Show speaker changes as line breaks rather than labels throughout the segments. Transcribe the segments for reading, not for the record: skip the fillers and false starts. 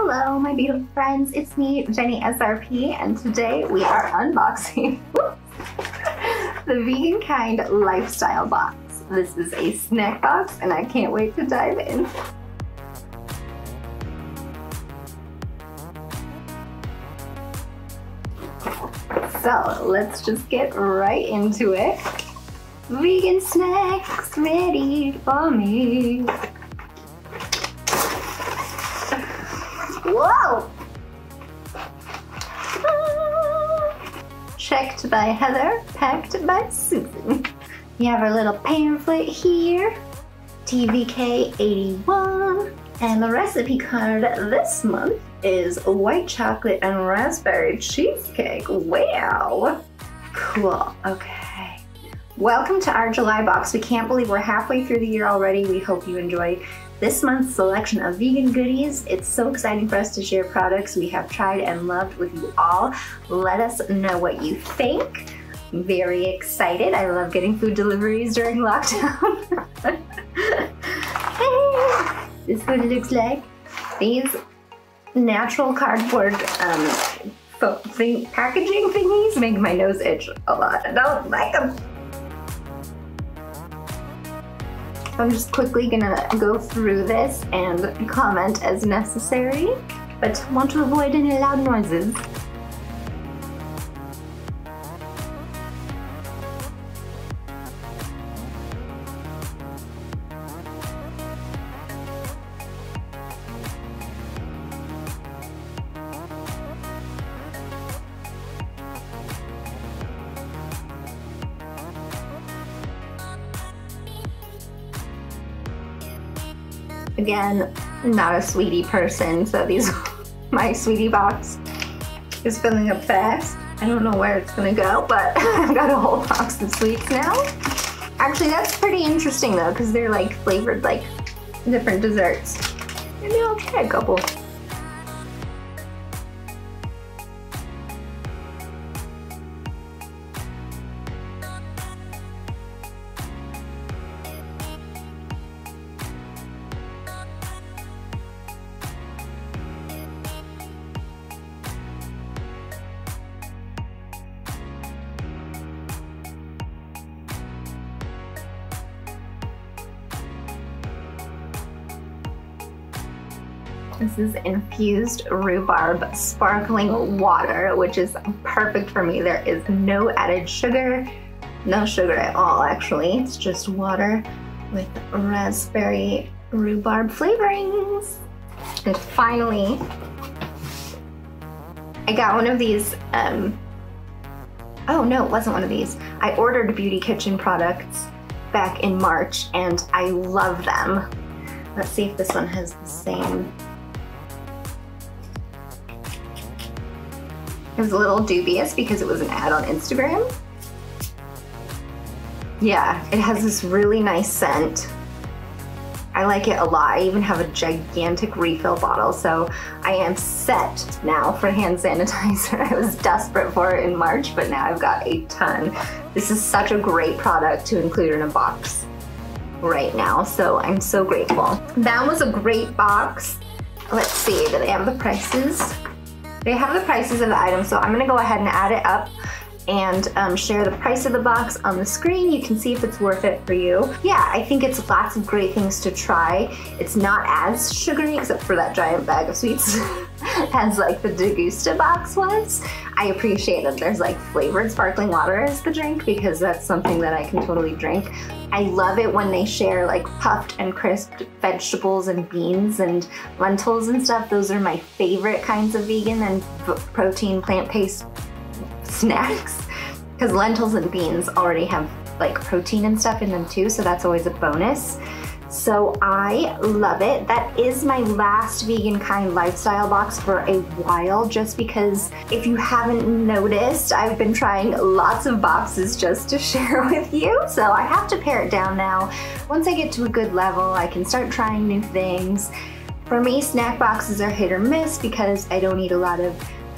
Hello, my beautiful friends. It's me, Jennysrp, and today we are unboxing the Vegan Kind Lifestyle Box. This is a snack box, and I can't wait to dive in. So let's just get right into it. Vegan snacks ready for me. Whoa! Checked by Heather, packed by Susan. We have our little pamphlet here, TVK 81, and the recipe card this month is white chocolate and raspberry cheesecake. Wow! Cool, okay. Welcome to our July box. We can't believe we're halfway through the year already. We hope you enjoy this month's selection of vegan goodies. It's so exciting for us to share products we have tried and loved with you all. Let us know what you think. I'm very excited. I love getting food deliveries during lockdown. This is what it looks like. These natural cardboard packaging thingies make my nose itch a lot. I don't like them. I'm just quickly gonna go through this and comment as necessary, but want to avoid any loud noises. Again, not a sweetie person, so my sweetie box is filling up fast. I don't know where it's gonna go, but I've got a whole box of sweets now. Actually, that's pretty interesting though, because they're like flavored like different desserts. Maybe I'll try a couple. This is infused rhubarb sparkling water, which is perfect for me. There is no added sugar, no sugar at all actually. It's just water with raspberry rhubarb flavorings. And finally, I got one of these, oh no, it wasn't one of these. I ordered Beauty Kitchen products back in March and I love them. Let's see if this one has the same. It was a little dubious because it was an ad on Instagram. Yeah, it has this really nice scent. I like it a lot. I even have a gigantic refill bottle, so I am set now for hand sanitizer. I was desperate for it in March, but now I've got a ton. This is such a great product to include in a box right now, so I'm so grateful. That was a great box. Let's see, do they have the prices? They have the prices of the items, so I'm gonna go ahead and add it up and share the price of the box on the screen. You can see if it's worth it for you. Yeah, I think it's lots of great things to try. It's not as sugary, except for that giant bag of sweets, as like the Degusta box was. I appreciate that there's like flavored sparkling water as the drink, because that's something that I can totally drink. I love it when they share like puffed and crisped vegetables and beans and lentils and stuff. Those are my favorite kinds of vegan and protein plant-based snacks, because lentils and beans already have like protein and stuff in them too, so that's always a bonus. So I love it. That is my last Vegan Kind Lifestyle box for a while, just because if you haven't noticed, I've been trying lots of boxes just to share with you, so I have to pare it down now. Once I get to a good level, I can start trying new things. For me, snack boxes are hit or miss because I don't eat a lot of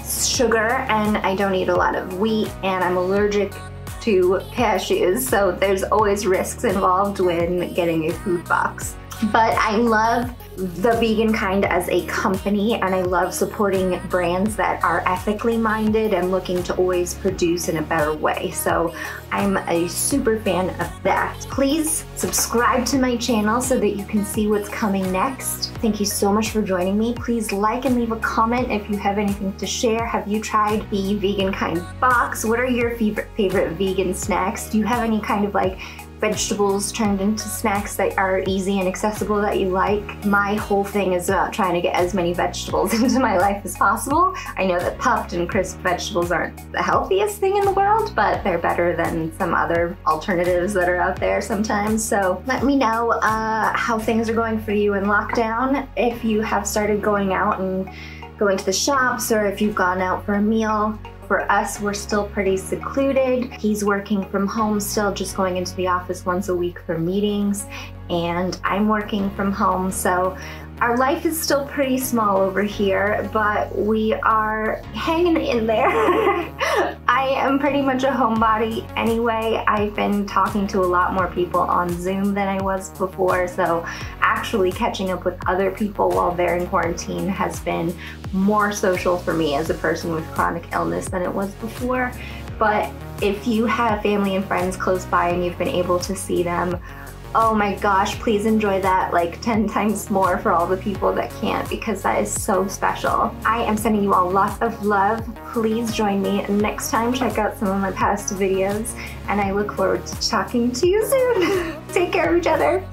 sugar and I don't eat a lot of wheat, and I'm allergic to cashews, so there's always risks involved when getting a food box. But I love the vegan kind as a company, and I love supporting brands that are ethically minded and looking to always produce in a better way. So I'm a super fan of that. Please subscribe to my channel so that you can see what's coming next. Thank you so much for joining me. Please like and leave a comment if you have anything to share. Have you tried the Vegan Kind box? What are your favorite vegan snacks? Do you have any kind of like vegetables turned into snacks that are easy and accessible that you like? My whole thing is about trying to get as many vegetables into my life as possible. I know that puffed and crisp vegetables aren't the healthiest thing in the world, but they're better than some other alternatives that are out there sometimes. So let me know how things are going for you in lockdown, if you have started going out and going to the shops, or if you've gone out for a meal. For us, we're still pretty secluded. He's working from home still, just going into the office once a week for meetings, and I'm working from home, so our life is still pretty small over here, but we are hanging in there. I am pretty much a homebody anyway. I've been talking to a lot more people on Zoom than I was before, so actually catching up with other people while they're in quarantine has been more social for me as a person with chronic illness than it was before. But if you have family and friends close by and you've been able to see them, oh my gosh, please enjoy that like 10 times more for all the people that can't, because that is so special. I am sending you all lots of love. Please join me next time. Check out some of my past videos, and I look forward to talking to you soon. Take care of each other.